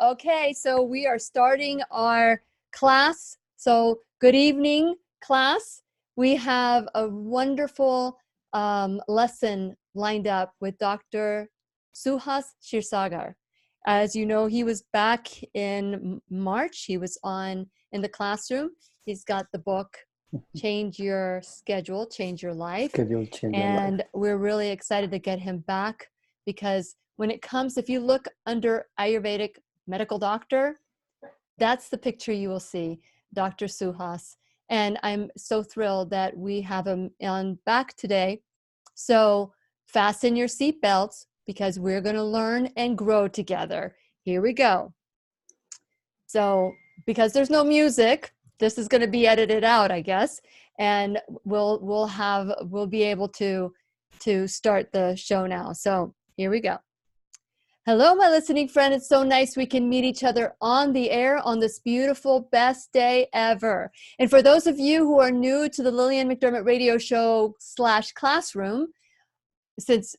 Okay, so we are starting our class. So good evening, class. We have a wonderful lesson lined up with Dr. Suhas Kshirsagar. As you know, he was back in March. He was in the classroom. He's got the book, Change Your Schedule, Change Your Life. Schedule change your life. And we're really excited to get him back because when it comes, if you look under Ayurvedic medical doctor, that's the picture you will see, Dr. Suhas. And I'm so thrilled that we have him on back today. So fasten your seatbelts because we're going to learn and grow together. Here we go. So because there's no music, this is going to be edited out, I guess, and we'll be able to start the show now. So here we go. Hello, my listening friend. It's so nice we can meet each other on the air on this beautiful, best day ever. And for those of you who are new to the Lillian McDermott radio show / classroom, since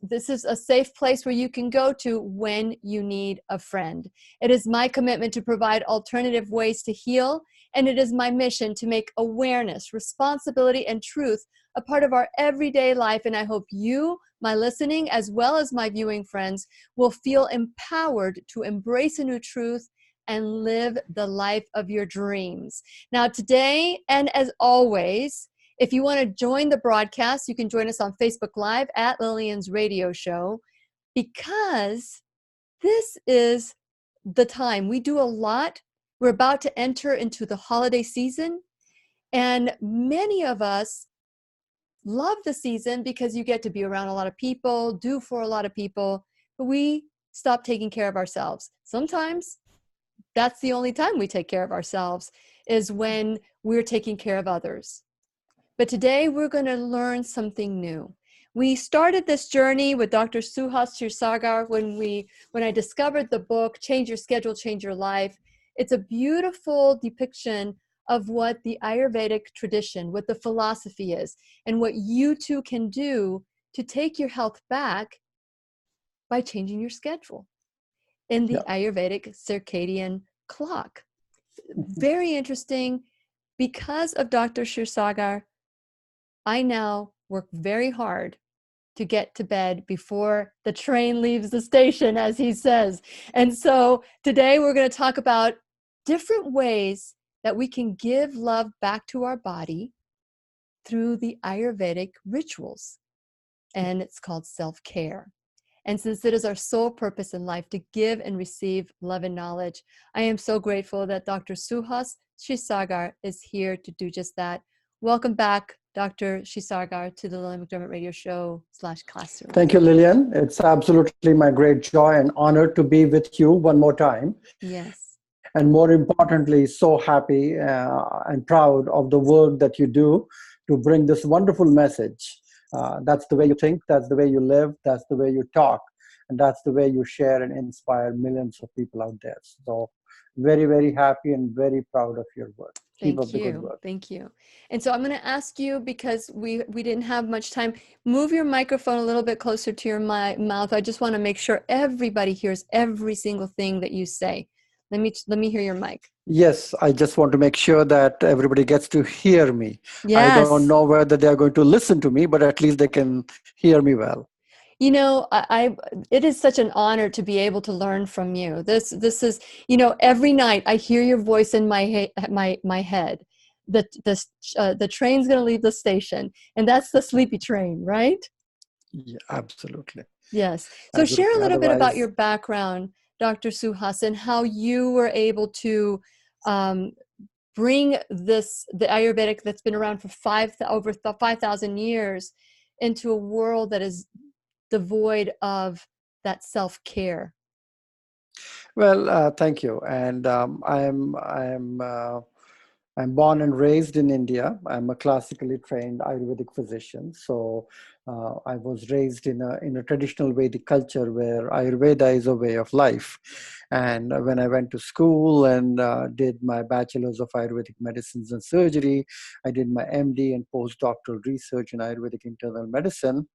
this is a safe place where you can go to when you need a friend. It is my commitment to provide alternative ways to heal, and it is my mission to make awareness, responsibility, and truth a part of our everyday life. And I hope you, my listening, as well as my viewing friends, will feel empowered to embrace a new truth and live the life of your dreams. Now, today, and as always, if you want to join the broadcast, you can join us on Facebook Live at Lillian's radio show, because this is the time. We do a lot. We're about to enter into the holiday season, and many of us love the season because you get to be around a lot of people, do for a lot of people, but we stop taking care of ourselves. Sometimes that's the only time we take care of ourselves, is when we're taking care of others. But today we're going to learn something new. We started this journey with Dr. Suhas Kshirsagar when I discovered the book, Change Your Schedule, Change Your Life. It's a beautiful depiction of what the Ayurvedic tradition, what the philosophy is, and what you too can do to take your health back by changing your schedule in the Ayurvedic circadian clock. Very interesting. Because of Dr. Kshirsagar, I now work very hard to get to bed before the train leaves the station, as he says. And so today we're going to talk about different ways that we can give love back to our body through the Ayurvedic rituals. And it's called self-care. And since it is our sole purpose in life to give and receive love and knowledge, I am so grateful that Dr. Suhas Kshirsagar is here to do just that. Welcome back, Dr. Kshirsagar, to the Lillian McDermott radio show / classroom. Thank you, Lillian. It's absolutely my great joy and honor to be with you one more time. Yes. And more importantly, so happy and proud of the work that you do to bring this wonderful message. That's the way you think, that's the way you live, that's the way you talk, and that's the way you share and inspire millions of people out there. So very, very happy and very proud of your work. Keep up the good work. Thank you. And so I'm going to ask you, because we didn't have much time, move your microphone a little bit closer to your mouth. I just want to make sure everybody hears every single thing that you say. Let me hear your mic. Yes, I just want to make sure that everybody gets to hear me. Yes. I don't know whether they're going to listen to me, but at least they can hear me well. You know, it is such an honor to be able to learn from you. This is, you know, every night I hear your voice in my head. The train's going to leave the station, and that's the sleepy train, right? Yeah, absolutely. Yes. So share a little bit about your background, Dr. Suhas, and how you were able to bring the Ayurvedic that's been around for over 5,000 years into a world that is devoid of that self-care. Well, thank you. And I'm born and raised in India. I'm a classically trained Ayurvedic physician. So I was raised in a traditional Vedic culture where Ayurveda is a way of life. And when I went to school and did my bachelor's of Ayurvedic medicines and surgery, I did my MD and postdoctoral research in Ayurvedic internal medicine.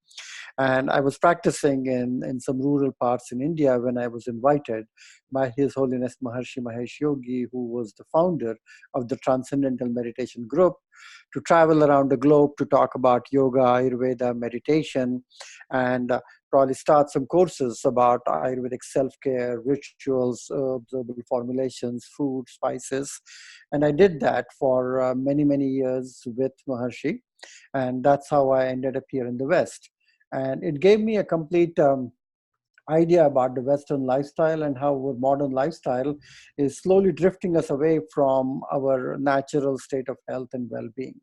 And I was practicing in some rural parts in India when I was invited by His Holiness Maharshi Mahesh Yogi, who was the founder of the Transcendental Meditation Group, to travel around the globe to talk about yoga, Ayurveda, meditation, and probably start some courses about Ayurvedic self-care, rituals, herbs, herbal formulations, food, spices. And I did that for many, many years with Maharshi. And that's how I ended up here in the West. And it gave me a complete idea about the Western lifestyle and how our modern lifestyle is slowly drifting us away from our natural state of health and well-being,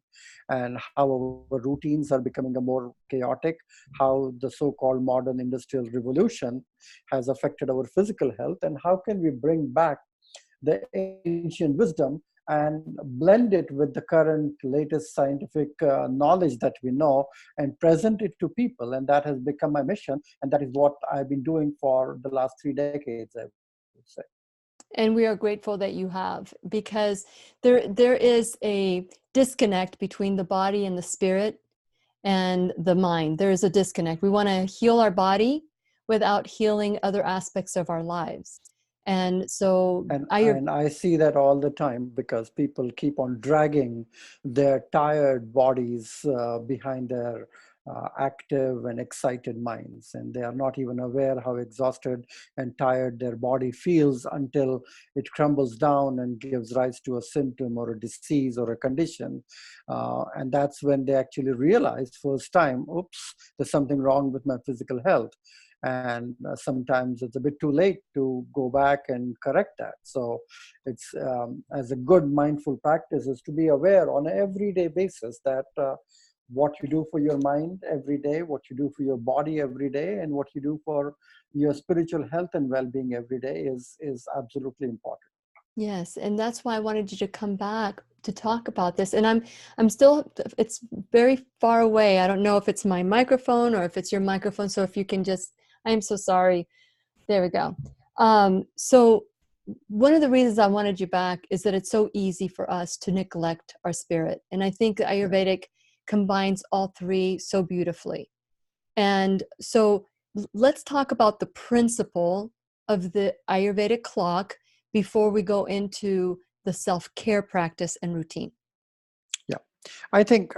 and how our routines are becoming a more chaotic, how the so-called modern industrial revolution has affected our physical health, and how can we bring back the ancient wisdom and blend it with the current latest scientific knowledge that we know and present it to people. And that has become my mission. And that is what I've been doing for the last 3 decades, I would say. And we are grateful that you have, because there is a disconnect between the body and the spirit and the mind. There is a disconnect. We want to heal our body without healing other aspects of our lives. And so And I see that all the time, because people keep on dragging their tired bodies behind their active and excited minds. And they are not even aware how exhausted and tired their body feels until it crumbles down and gives rise to a symptom or a disease or a condition. And that's when they actually realize first time, oops, there's something wrong with my physical health. And sometimes it's a bit too late to go back and correct that. So it's as a good mindful practice is to be aware on an everyday basis that what you do for your mind every day, what you do for your body every day, and what you do for your spiritual health and well-being every day is absolutely important. yes, and that's why I wanted you to come back to talk about this. And I'm still, it's very far away. I don't know if it's my microphone or if it's your microphone. So if you can just, I am so sorry. There we go. So one of the reasons I wanted you back is that it's so easy for us to neglect our spirit. And I think Ayurvedic combines all three so beautifully. And so let's talk about the principle of the Ayurvedic clock before we go into the self-care practice and routine. Yeah, I think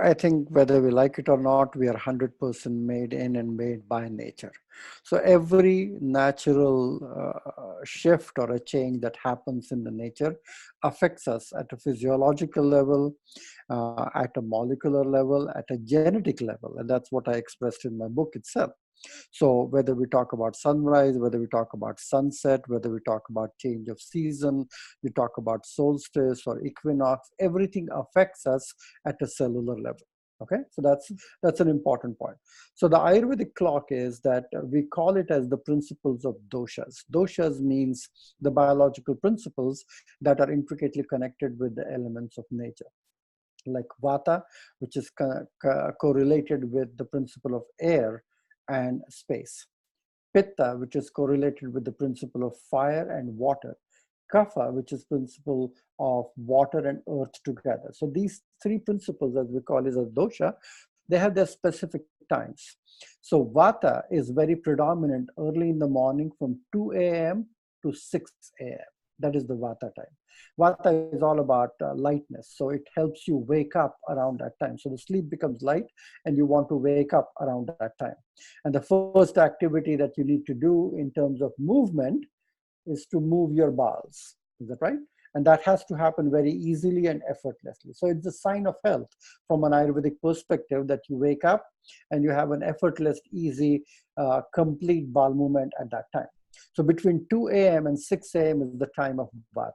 whether we like it or not, we are 100% made in and made by nature. So every natural shift or a change that happens in the nature affects us at a physiological level, at a molecular level, at a genetic level, and that's what I expressed in my book itself. So whether we talk about sunrise, whether we talk about sunset, whether we talk about change of season, we talk about solstice or equinox, everything affects us at a cellular level. Okay, so that's an important point. So the Ayurvedic clock is that we call it as the principles of doshas. Doshas means the biological principles that are intricately connected with the elements of nature, like vata, which is correlated with the principle of air and space. Pitta, which is correlated with the principle of fire and water. Kapha, which is principle of water and earth together. So these three principles, as we call it as dosha, they have their specific times. So vata is very predominant early in the morning from 2 a.m. to 6 a.m. That is the vata time. Vata is all about lightness. So it helps you wake up around that time. So the sleep becomes light and you want to wake up around that time. And the first activity that you need to do in terms of movement is to move your bowels. Is that right? And that has to happen very easily and effortlessly. So it's a sign of health from an Ayurvedic perspective that you wake up and you have an effortless, easy, complete bowel movement at that time. So between 2 a.m. and 6 a.m. is the time of Vata.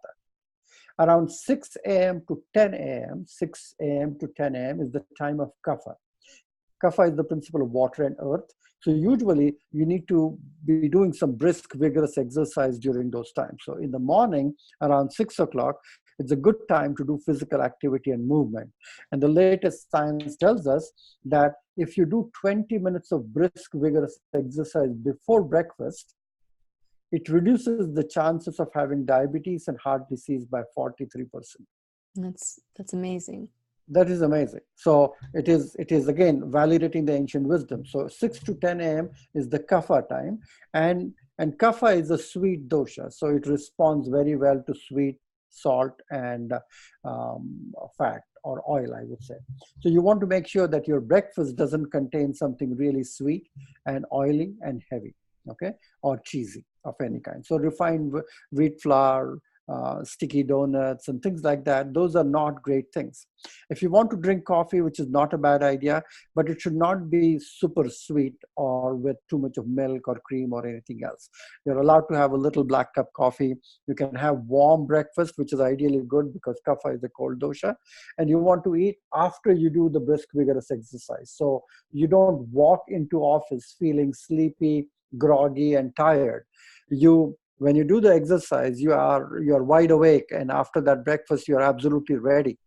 Around 6 a.m. to 10 a.m., 6 a.m. to 10 a.m. is the time of Kapha. Kapha is the principle of water and earth. So usually you need to be doing some brisk, vigorous exercise during those times. So in the morning, around 6 o'clock, It's a good time to do physical activity and movement. And the latest science tells us that if you do 20 minutes of brisk, vigorous exercise before breakfast, it reduces the chances of having diabetes and heart disease by 43%. That's amazing. That is amazing. So it is again validating the ancient wisdom. So 6 to 10 a.m. is the kapha time, and kapha is a sweet dosha, so it responds very well to sweet, salt, and fat or oil, I would say. So you want to make sure that your breakfast doesn't contain something really sweet and oily and heavy, okay, or cheesy of any kind. So refined wheat flour, sticky donuts and things like that, those are not great things. If you want to drink coffee, which is not a bad idea, but it should not be super sweet or with too much of milk or cream or anything else. You're allowed to have a little black cup coffee. You can have warm breakfast, which is ideally good because kapha is a cold dosha, and you want to eat after you do the brisk, vigorous exercise. So you don't walk into office feeling sleepy, groggy, and tired. When you do the exercise, you're wide awake, and after that breakfast, you're absolutely ready.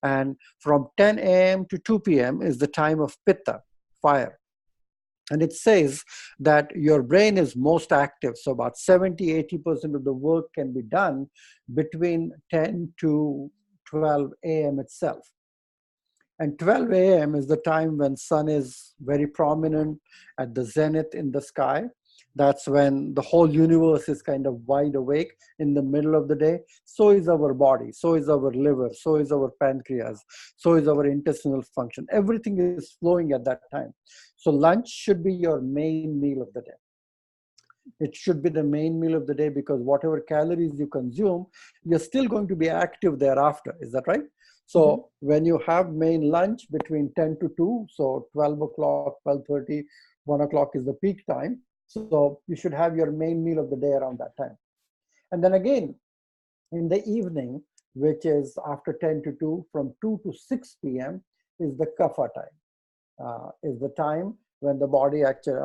And from 10 a.m. to 2 p.m. is the time of pitta, fire. And it says that your brain is most active. So about 70-80% of the work can be done between 10 to 12 a.m. itself. And 12 a.m. is the time when sun is very prominent at the zenith in the sky. That's when the whole universe is kind of wide awake in the middle of the day. So is our body, so is our liver, so is our pancreas, so is our intestinal function. Everything is flowing at that time. So lunch should be your main meal of the day. It should be the main meal of the day because whatever calories you consume, you're still going to be active thereafter. Is that right? So when you have main lunch between 10 to 2, so 12 o'clock, 12:30, 1 o'clock is the peak time. So you should have your main meal of the day around that time. And then again, in the evening, which is after 10 to 2, from 2 to 6 p.m. is the kapha time. Is the time when the body actually,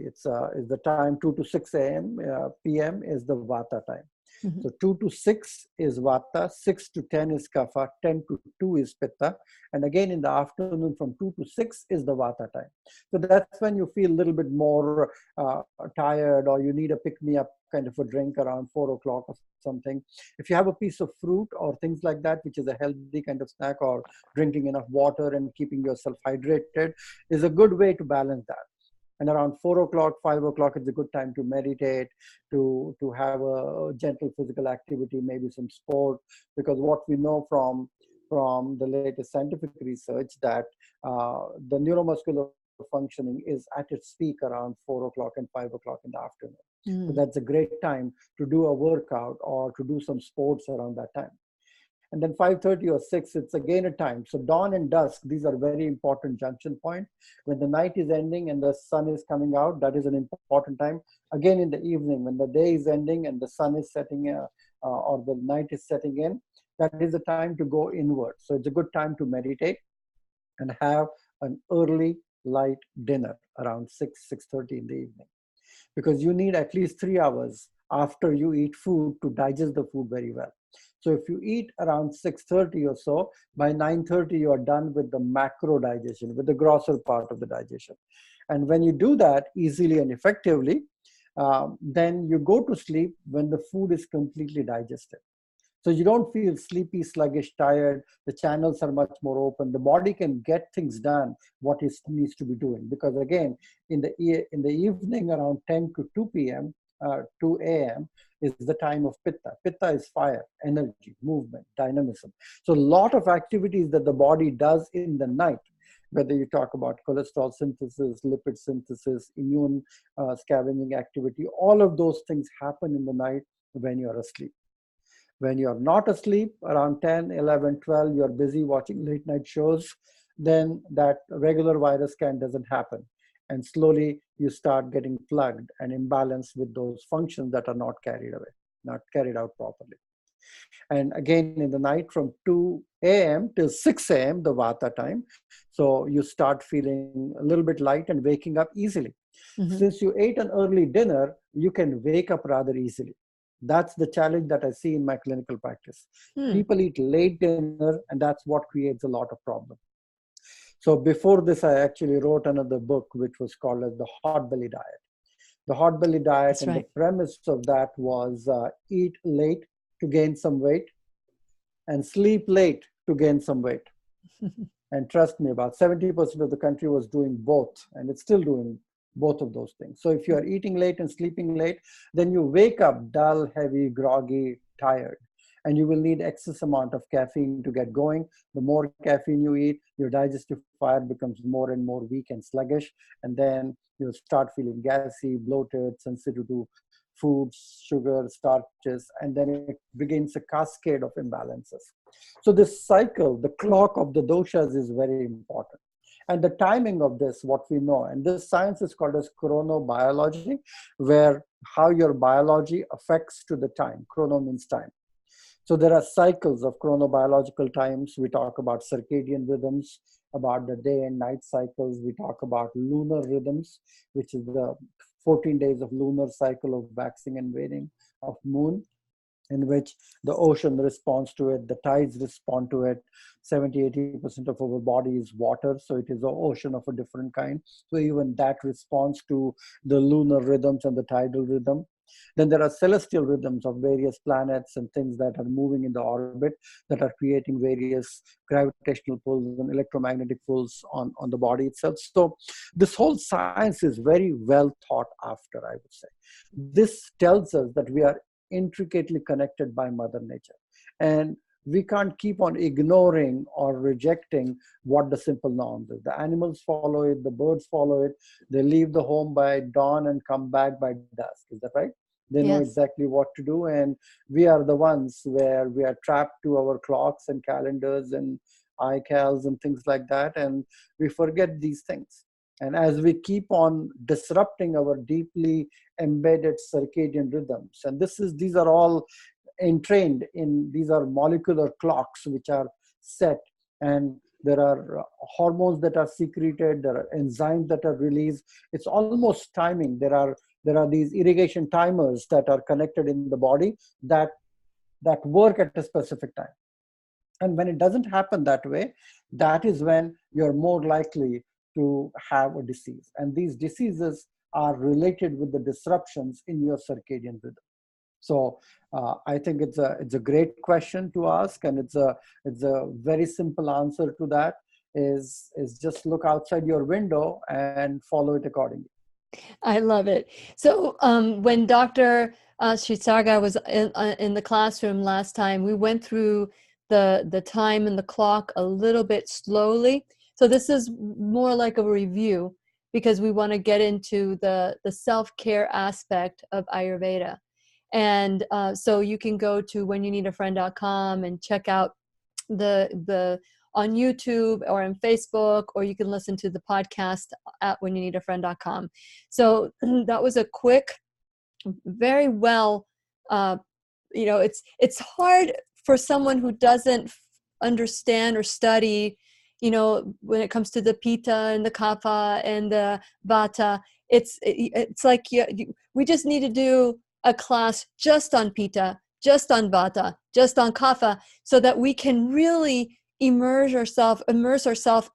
is the time 2 to 6 a.m. p.m. is the vata time. So 2 to 6 is vata, 6 to 10 is kapha, 10 to 2 is pitta, and again in the afternoon from 2 to 6 is the vata time. So that's when you feel a little bit more tired, or you need a pick-me-up kind of a drink around 4 o'clock or something. If you have a piece of fruit or things like that, which is a healthy kind of snack, or drinking enough water and keeping yourself hydrated, is a good way to balance that. And around 4 o'clock, 5 o'clock is a good time to meditate, to have a gentle physical activity, maybe some sport, because what we know from the latest scientific research that the neuromuscular functioning is at its peak around 4 o'clock and 5 o'clock in the afternoon. So that's a great time to do a workout or to do some sports around that time. And then 5:30 or 6, it's again a time. So dawn and dusk, these are very important junction points. When the night is ending and the sun is coming out, that is an important time. Again in the evening, when the day is ending and the sun is setting, or the night is setting in, that is the time to go inward. So it's a good time to meditate and have an early light dinner around 6:30 in the evening. Because you need at least 3 hours after you eat food to digest the food very well. So if you eat around 6:30 or so, by 9:30 you are done with the macro digestion, with the grosser part of the digestion. And when you do that easily and effectively, then you go to sleep when the food is completely digested. So you don't feel sleepy, sluggish, tired. The channels are much more open. The body can get things done, what it needs to be doing. Because again, in the evening around 10 to 2 p.m., 2 a.m. is the time of pitta. Pitta is fire, energy, movement, dynamism. So a lot of activities that the body does in the night, whether you talk about cholesterol synthesis, lipid synthesis, immune scavenging activity, all of those things happen in the night when you're asleep. When you're not asleep, around 10, 11, 12, you're busy watching late night shows, then that regular virus scan doesn't happen. And slowly you start getting plugged and imbalanced with those functions that are not carried away, not carried out properly. And again, in the night from 2 a.m. till 6 a.m., the vata time. So you start feeling a little bit light and waking up easily. Since you ate an early dinner, you can wake up rather easily. That's the challenge that I see in my clinical practice. Hmm. People eat late dinner, and that's what creates a lot of problem. So before this, I actually wrote another book, which was called as the Hot Belly Diet. The Hot Belly Diet, That's and the right. premise of that was eat late to gain some weight and sleep late to gain some weight. And trust me, about 70% of the country was doing both, and it's still doing both of those things. So if you are eating late and sleeping late, then you wake up dull, heavy, groggy, tired, and you will need excess amount of caffeine to get going. The more caffeine you eat, your digestive fire becomes more and more weak and sluggish, and then you'll start feeling gassy, bloated, sensitive to foods, sugar, starches, and then it begins a cascade of imbalances. So this cycle, the clock of the doshas is very important. And the timing of this, what we know, and this science is called as chronobiology, where how your biology affects to the time. Chrono means time. So there are cycles of chronobiological times. We talk about circadian rhythms, about the day and night cycles. We talk about lunar rhythms, which is the 14 days of lunar cycle of waxing and waning of moon, in which the ocean responds to it, the tides respond to it. 70-80% of our body is water, so it is an ocean of a different kind. So even that responds to the lunar rhythms and the tidal rhythm. Then there are celestial rhythms of various planets and things that are moving in the orbit that are creating various gravitational pulls and electromagnetic pulls on the body itself. So this whole science is very well thought after, I would say. This tells us that we are intricately connected by Mother Nature. And we can't keep on ignoring or rejecting what the simple norms is. The animals follow it, the birds follow it. They leave the home by dawn and come back by dusk. Is that right? They know Yes. exactly what to do. And we are the ones where we are trapped to our clocks and calendars and iCals and things like that. And we forget these things. And as we keep on disrupting our deeply embedded circadian rhythms, and these are all entrained in, these are molecular clocks which are set, and there are hormones that are secreted, there are enzymes that are released. It's almost timing. There are these irrigation timers that are connected in the body that work at a specific time. And when it doesn't happen that way, that is when you're more likely to have a disease. And these diseases are related with the disruptions in your circadian rhythm. So I think it's a great question to ask, and it's a very simple answer to that is just look outside your window and follow it accordingly. I love it. So when Dr. Kshirsagar was in the classroom last time, we went through the time and the clock a little bit slowly. So this is more like a review because we want to get into the self-care aspect of Ayurveda. And so you can go to whenyouneedafriend.com and check out the on YouTube or on Facebook, or you can listen to the podcast at whenyouneedafriend.com. So that was a quick, very well, it's hard for someone who doesn't understand or study, when it comes to the pitta and the kapha and the vata. It's like we just need to do a class just on pitta, just on vata, just on kapha, so that we can really immerse ourselves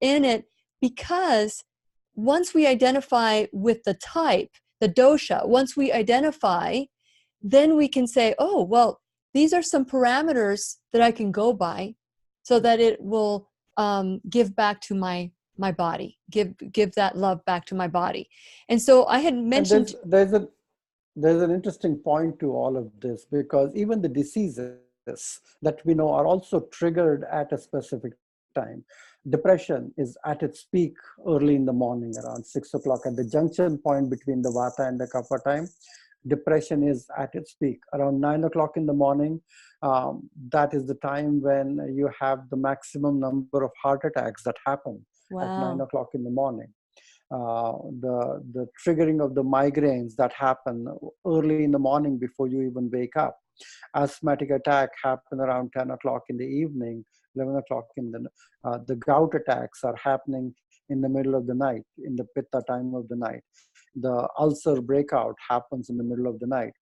in it. Because once we identify with the type, the dosha, once we identify, then we can say, oh, well, these are some parameters that I can go by so that it will give back to my body, give that love back to my body. And so I had And mentioned. there's an interesting point to all of this, because even the diseases that we know are also triggered at a specific time. Depression is at its peak early in the morning around 6 o'clock at the junction point between the vata and the kapha time. Depression is at its peak around 9 o'clock in the morning. That is the time when you have the maximum number of heart attacks that happen at nine Wow. o'clock in the morning. The triggering of the migraines that happen early in the morning before you even wake up. Asthmatic attack happen around 10 o'clock in the evening, 11 o'clock in the gout attacks are happening in the middle of the night, in the pitta time of the night. The ulcer breakout happens in the middle of the night.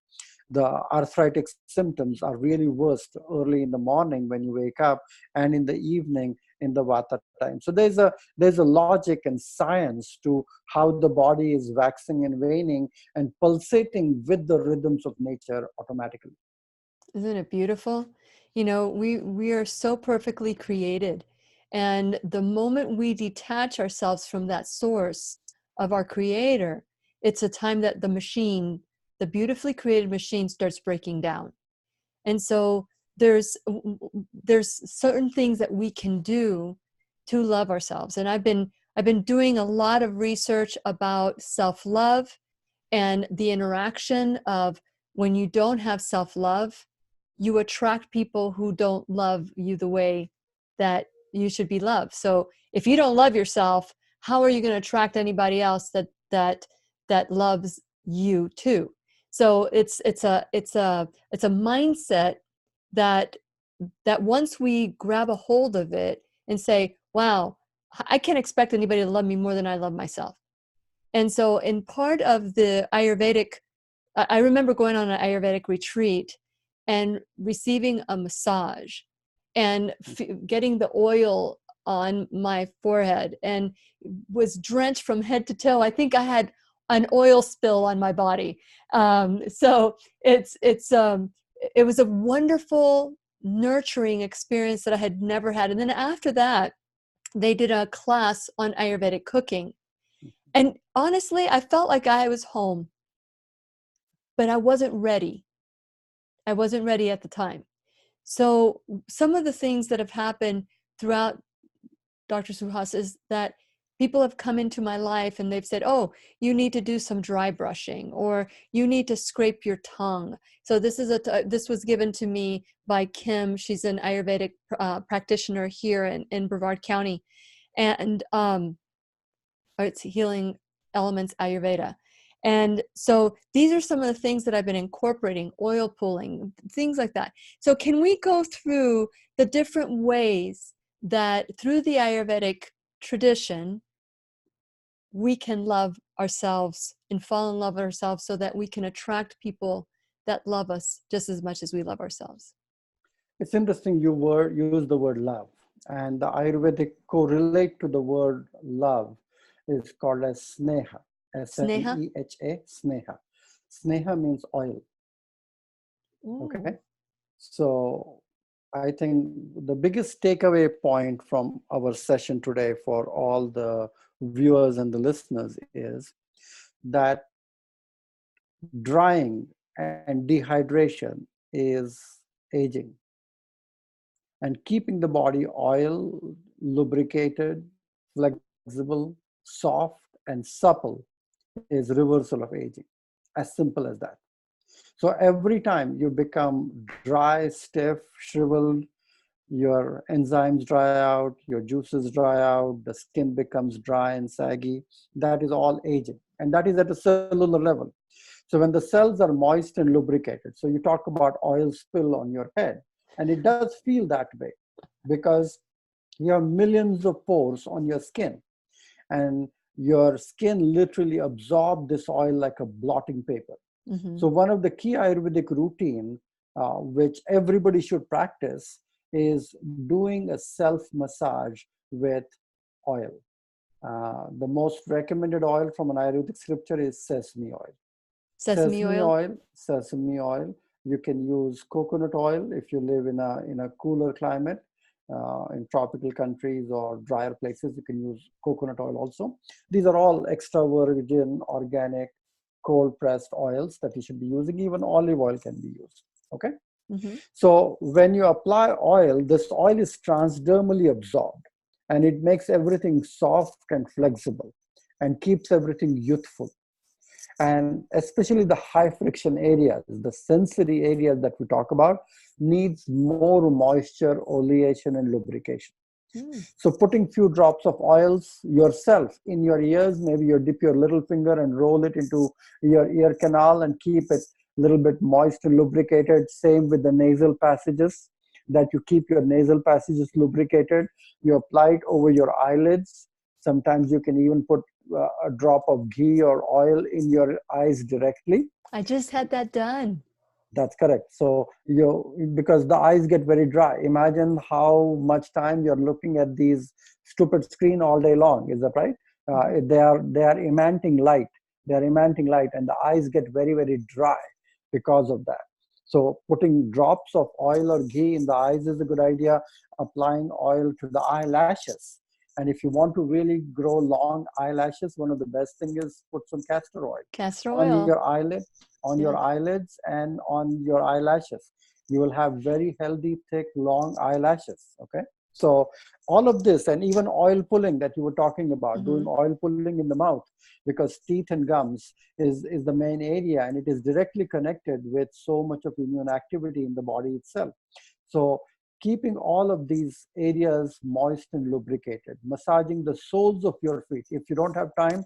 The arthritic symptoms are really worst early in the morning when you wake up, and in the evening in the vata time. So there's a logic and science to how the body is waxing and waning and pulsating with the rhythms of nature automatically. Isn't it beautiful? You know, we are so perfectly created. And the moment we detach ourselves from that source of our creator, it's a time that the machine, the beautifully created machine, starts breaking down. And so there's certain things that we can do to love ourselves. And I've been doing a lot of research about self-love and the interaction of when you don't have self-love, you attract people who don't love you the way that you should be loved. So if you don't love yourself, how are you going to attract anybody else that loves you too? So it's a mindset that once we grab a hold of it and say, wow, I can't expect anybody to love me more than I love myself. And so in part of the Ayurvedic, I remember going on an Ayurvedic retreat and receiving a massage and getting the oil on my forehead and was drenched from head to toe. I think I had an oil spill on my body. So it was a wonderful, nurturing experience that I had never had. And then after that, they did a class on Ayurvedic cooking. And honestly, I felt like I was home, but I wasn't ready. I wasn't ready at the time. So some of the things that have happened throughout, Dr. Suhas, is that people have come into my life and they've said, oh, you need to do some dry brushing, or you need to scrape your tongue. So this was given to me by Kim. She's an Ayurvedic practitioner here in Brevard County. And it's Healing Elements Ayurveda. And so these are some of the things that I've been incorporating, oil pulling, things like that. So can we go through the different ways that through the Ayurvedic tradition, we can love ourselves and fall in love with ourselves so that we can attract people that love us just as much as we love ourselves? It's interesting you use the word love, and the Ayurvedic correlate to the word love is called as sneha, Sneha? S-N-E-H-A, sneha. Sneha means oil. Ooh. Okay, so I think the biggest takeaway point from our session today for all the viewers and the listeners is that drying and dehydration is aging, and keeping the body oil, lubricated, flexible, soft, and supple is reversal of aging. As simple as that. So every time you become dry, stiff, shriveled, your enzymes dry out, your juices dry out, the skin becomes dry and saggy, that is all aging. And that is at a cellular level. So when the cells are moist and lubricated, so you talk about oil spill on your head, and it does feel that way because you have millions of pores on your skin, and your skin literally absorbs this oil like a blotting paper. Mm-hmm. So one of the key Ayurvedic routine, which everybody should practice, is doing a self-massage with oil. The most recommended oil from an Ayurvedic scripture is sesame oil. Sesame oil? Sesame oil. You can use coconut oil if you live in a cooler climate. In tropical countries or drier places, you can use coconut oil also. These are all extra virgin, organic, cold pressed oils that you should be using. Even olive oil can be used. Okay. Mm-hmm. So when you apply oil, this oil is transdermally absorbed, and it makes everything soft and flexible and keeps everything youthful. And especially the high friction areas, the sensory areas that we talk about, needs more moisture, oleation, and lubrication. So putting few drops of oils yourself in your ears, maybe you dip your little finger and roll it into your ear canal and keep it a little bit moist and lubricated. Same with the nasal passages, that you keep your nasal passages lubricated. You apply it over your eyelids. Sometimes you can even put a drop of ghee or oil in your eyes directly. I just had that done. That's correct. So because the eyes get very dry. Imagine how much time you're looking at these stupid screen all day long. Is that right? They are emitting light. They are emitting light, and the eyes get very, very dry because of that. So putting drops of oil or ghee in the eyes is a good idea. Applying oil to the eyelashes. And if you want to really grow long eyelashes, one of the best thing is put some castor oil Castor on oil. your eyelid, on Yeah. your eyelids, and on your eyelashes. You will have very healthy, thick, long eyelashes. Okay. So all of this, and even oil pulling that you were talking about, doing oil pulling in the mouth, because teeth and gums is the main area, and it is directly connected with so much of immune activity in the body itself. So keeping all of these areas moist and lubricated, massaging the soles of your feet. If you don't have time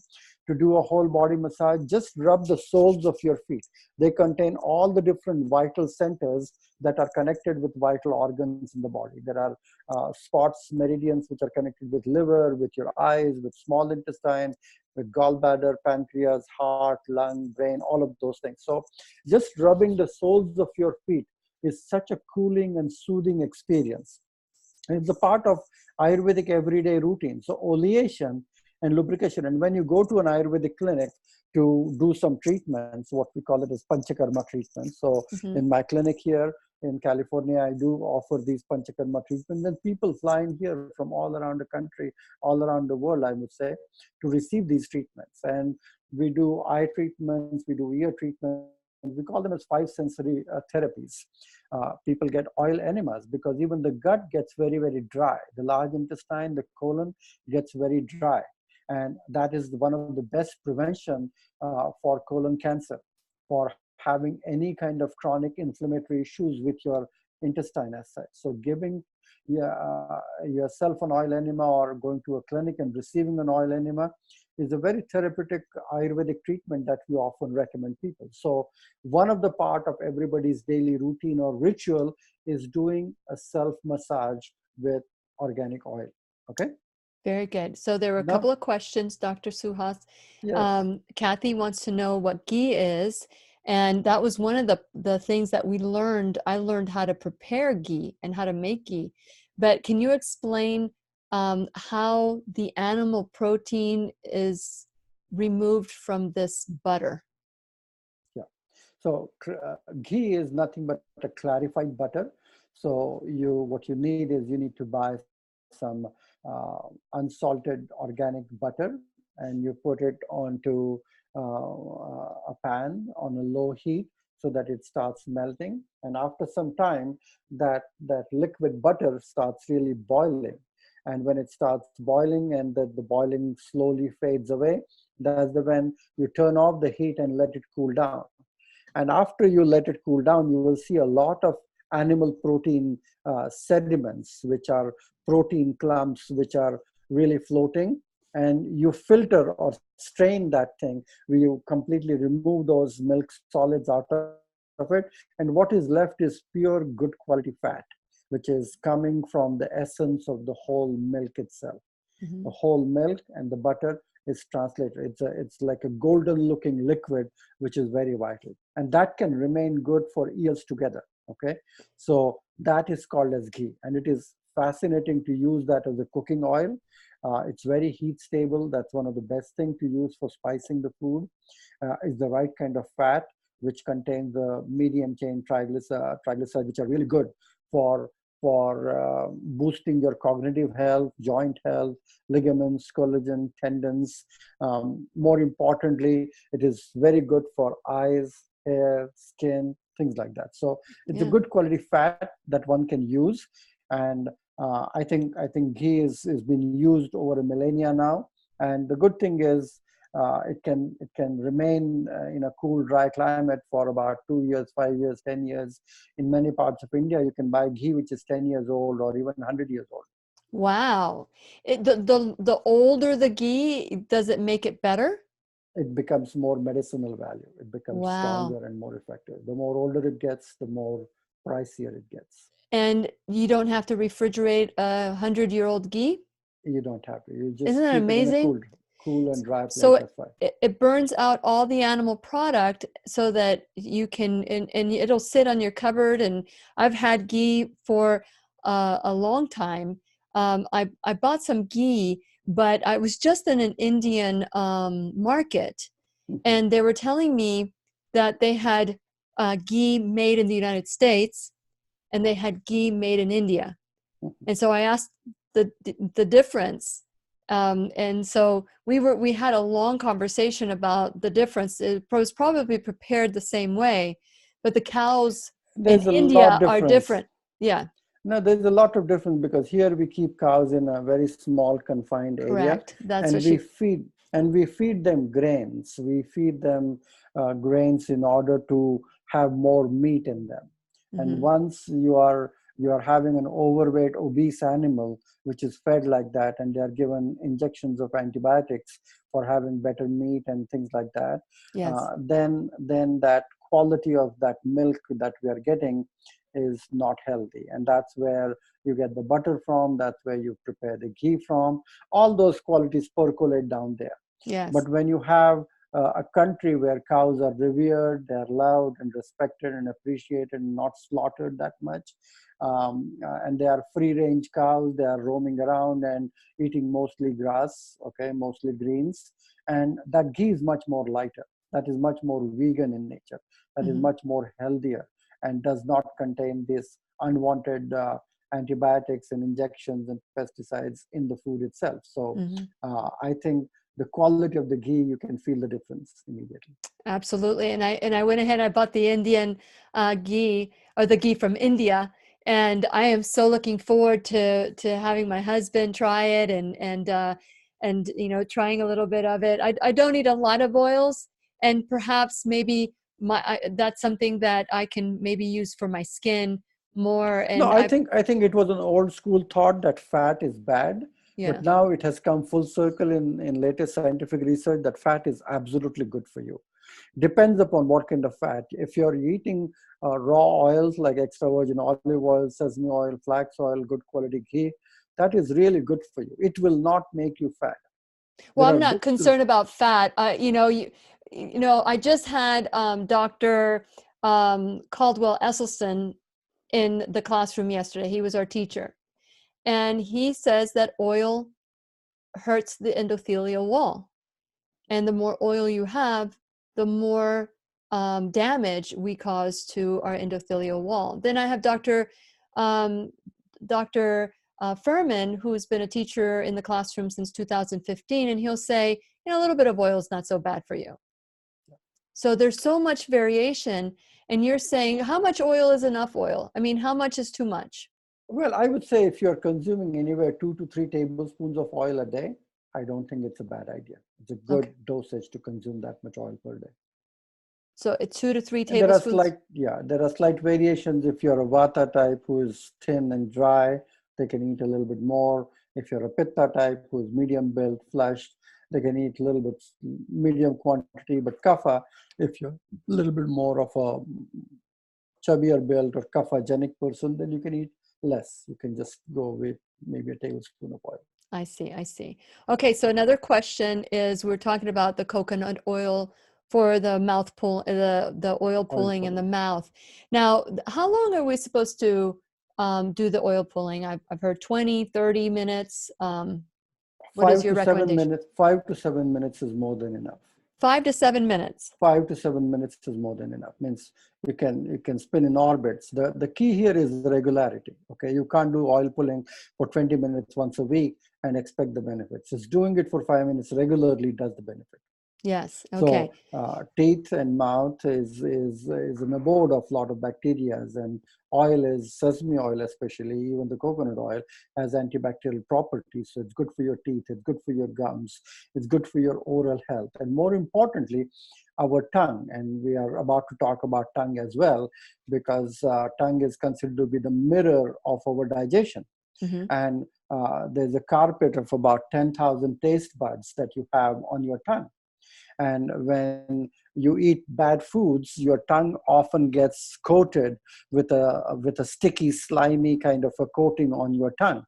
to do a whole body massage, just rub the soles of your feet. They contain all the different vital centers that are connected with vital organs in the body. There are spots, meridians, which are connected with liver, with your eyes, with small intestine, with gallbladder, pancreas, heart, lung, brain, all of those things. So just rubbing the soles of your feet is such a cooling and soothing experience. And it's a part of Ayurvedic everyday routine. So oleation and lubrication. And when you go to an Ayurvedic clinic to do some treatments, what we call it as panchakarma treatments. So in my clinic here in California, I do offer these panchakarma treatments, and people fly in here from all around the country, all around the world, I would say, to receive these treatments. And we do eye treatments, we do ear treatments. We call them as 5 sensory therapies. People get oil enemas because even the gut gets very, very dry. The large intestine, the colon gets very dry. And that is one of the best prevention for colon cancer, for having any kind of chronic inflammatory issues with your intestine as such. So giving yourself an oil enema or going to a clinic and receiving an oil enema is a very therapeutic Ayurvedic treatment that we often recommend people. So one of the part of everybody's daily routine or ritual is doing a self-massage with organic oil. Okay? Very good. So there were a Now, couple of questions, Dr. Suhas. yes. Kathy wants to know what ghee is. And that was one of the things that we learned. I learned how to prepare ghee and how to make ghee. But can you explain how the animal protein is removed from this butter? Yeah. So ghee is nothing but a clarified butter. So what you need is you need to buy some unsalted organic butter, and you put it onto a pan on a low heat so that it starts melting. And after some time, that liquid butter starts really boiling. And when it starts boiling and the boiling slowly fades away, that's when you turn off the heat and let it cool down. And after you let it cool down, you will see a lot of animal protein sediments, which are protein clumps, which are really floating. And you filter or strain that thing, where you completely remove those milk solids out of it. And what is left is pure, good quality fat, which is coming from the essence of the whole milk itself. The whole milk and the butter is translated. It's like a golden looking liquid, which is very vital. And that can remain good for years together. Okay. So that is called as ghee. And it is fascinating to use that as a cooking oil. It's very heat stable. That's one of the best things to use for spicing the food. Is the right kind of fat, which contains the medium chain triglycerides, which are really good for boosting your cognitive health, joint health, ligaments, collagen, tendons. More importantly, it is very good for eyes, hair, skin, things like that. So it's a good quality fat that one can use. And I think ghee is been used over a millennia now. And the good thing is it can remain in a cool, dry climate for about 2 years, 5 years, 10 years. In many parts of India, you can buy ghee which is 10 years old or even 100 years old. Wow. The older the ghee, does it make it better? It becomes more medicinal value. It becomes Wow. stronger and more effective. The more older it gets, the more pricier it gets. And you don't have to refrigerate a 100-year-old ghee? You don't have to. You Isn't just that keep it in a amazing? cool. Cool and dry place, So that's right. it burns out all the animal product so that you can, and it'll sit on your cupboard. And I've had ghee for a long time. I bought some ghee, but I was just in an Indian market, and they were telling me that they had ghee made in the United States and they had ghee made in India. And so I asked the difference. And so we had a long conversation about the difference. It was probably prepared the same way, but the cows in There's a lot India are difference. different. Yeah, No, there's a lot of difference because here we keep cows in a very small confined area, correct. That's what and she. we feed them grains. We feed them grains in order to have more meat in them. And Mm-hmm. once you are having an overweight, obese animal which is fed like that, and they are given injections of antibiotics for having better meat and things like that, Yes. then that quality of that milk that we are getting is not healthy. And that's where you get the butter from, that's where you prepare the ghee from. All those qualities percolate down there. Yes. But when you have a country where cows are revered, they're loved and respected and appreciated and not slaughtered that much, and they are free range cows, they are roaming around and eating mostly grass, okay, mostly greens, and that ghee is much more lighter, that is much more vegan in nature, that is Mm-hmm. much more healthier, and does not contain this unwanted antibiotics and injections and pesticides in the food itself. So Mm-hmm. I think the quality of the ghee, you can feel the difference immediately. Absolutely. And I went ahead and I bought the Indian ghee, or the ghee from India. And I am so looking forward to having my husband try it, and trying a little bit of it. I don't eat a lot of oils, and perhaps maybe that's something that I can maybe use for my skin more. No, And I think it was an old school thought that fat is bad, yeah. but now it has come full circle in latest scientific research that fat is absolutely good for you. Depends upon what kind of fat. If you're eating raw oils like extra virgin olive oil, sesame oil, flax oil, good quality ghee, that is really good for you. It will not make you fat. Well, There I'm are not books. concerned about fat. I just had Dr. Caldwell Esselstyn in the classroom yesterday. He was our teacher. And he says that oil hurts the endothelial wall. And the more oil you have, the more damage we cause to our endothelial wall. Then I have Dr. Furman, who's been a teacher in the classroom since 2015, and he'll say, a little bit of oil is not so bad for you. So there's so much variation. And you're saying, how much oil is enough oil? I mean, how much is too much? Well, I would say if you're consuming anywhere 2 to 3 tablespoons of oil a day, I don't think it's a bad idea. It's a good Okay. dosage to consume that much oil per day. So it's 2 to 3 And there are tablespoons. there are slight variations. If you're a Vata type who is thin and dry, they can eat a little bit more. If you're a Pitta type who is medium built, flushed, they can eat a little bit medium quantity. But Kapha, if you're a little bit more of a chubbier built or Kapha-genic person, then you can eat less. You can just go with maybe a tablespoon of oil. I see. I see. Okay. So another question is, we're talking about the coconut oil for the mouth pull, the oil Oil pulling in the pulling. mouth. Now, how long are we supposed to do the oil pulling? I've heard 20, 30 minutes. What is Five your to seven recommendation? minutes. 5 to 7 minutes is more than enough. 5 to 7 minutes. 5 to 7 minutes is more than enough. Means you can spin in orbits. The key here is regularity. Okay, you can't do oil pulling for 20 minutes once a week and expect the benefits. Just doing it for 5 minutes regularly does the benefit. Yes. Okay. So teeth and mouth is an abode of a lot of bacteria, and oil is sesame oil, especially even the coconut oil has antibacterial properties. So it's good for your teeth, it's good for your gums, it's good for your oral health, and more importantly, our tongue. And we are about to talk about tongue as well, because tongue is considered to be the mirror of our digestion. Mm-hmm. And there's a carpet of about 10,000 taste buds that you have on your tongue. And when you eat bad foods, your tongue often gets coated with a sticky, slimy kind of a coating on your tongue.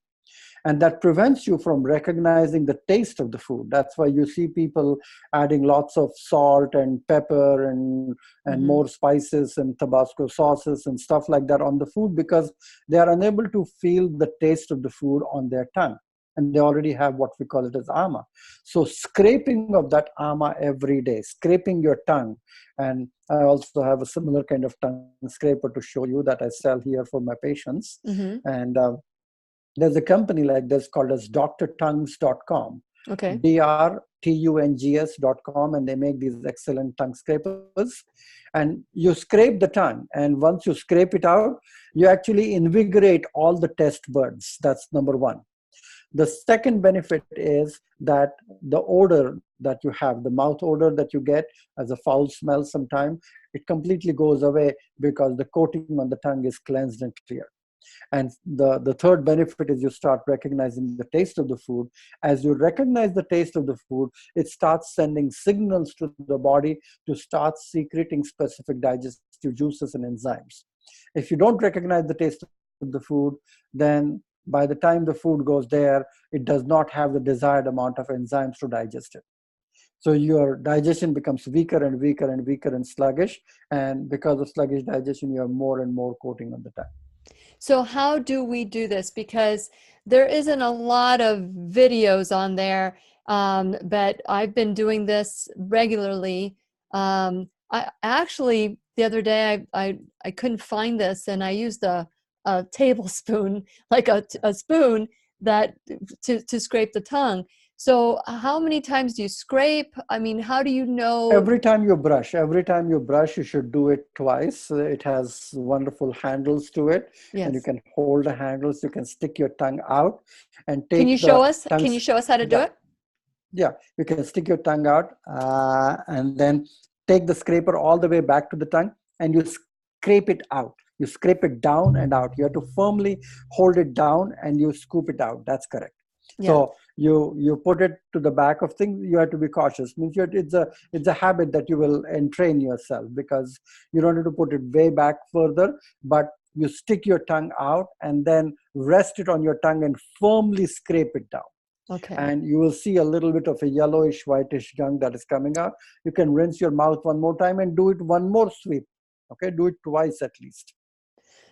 And that prevents you from recognizing the taste of the food. That's why you see people adding lots of salt and pepper and Mm-hmm. more spices and Tabasco sauces and stuff like that on the food, because they are unable to feel the taste of the food on their tongue. And they already have what we call it as ama. So scraping of that ama every day, scraping your tongue. And I also have a similar kind of tongue scraper to show you that I sell here for my patients. Mm-hmm. And there's a company like this called as drtongues.com, Okay. drtungs.com, and they make these excellent tongue scrapers. And you scrape the tongue, and once you scrape it out, you actually invigorate all the taste buds. That's number one. The second benefit is that the odor that you have, the mouth odor that you get as a foul smell sometime, it completely goes away because the coating on the tongue is cleansed and clear. And the third benefit is you start recognizing the taste of the food. As you recognize the taste of the food, it starts sending signals to the body to start secreting specific digestive juices and enzymes. If you don't recognize the taste of the food, then by the time the food goes there, it does not have the desired amount of enzymes to digest it. So your digestion becomes weaker and weaker and weaker and sluggish. And because of sluggish digestion, you have more and more coating on the tongue. So how do we do this? Because there isn't a lot of videos on there, but I've been doing this regularly. I actually, the other day, I couldn't find this, and I used a tablespoon, like a spoon that to scrape the tongue. So how many times do you scrape? I mean, how do you know? Every time you brush, you should do it twice. It has wonderful handles to it, and you Yes. can hold the handles. You can stick your tongue out and Can you take show the us? tongue. Can you show us how to do Yeah, it? yeah. You can stick your tongue out and then take the scraper all the way back to the tongue, and you scrape it out. You scrape it down and out. You have to firmly hold it down and you scoop it out. That's correct. Yeah. So you put it to the back of things. You have to be cautious. Means it's a habit that you will entrain yourself, because you don't have to put it way back further, but you stick your tongue out and then rest it on your tongue and firmly scrape it down. Okay. And you will see a little bit of a yellowish, whitish gunk that is coming out. You can rinse your mouth one more time and do it one more sweep. Okay, do it twice at least.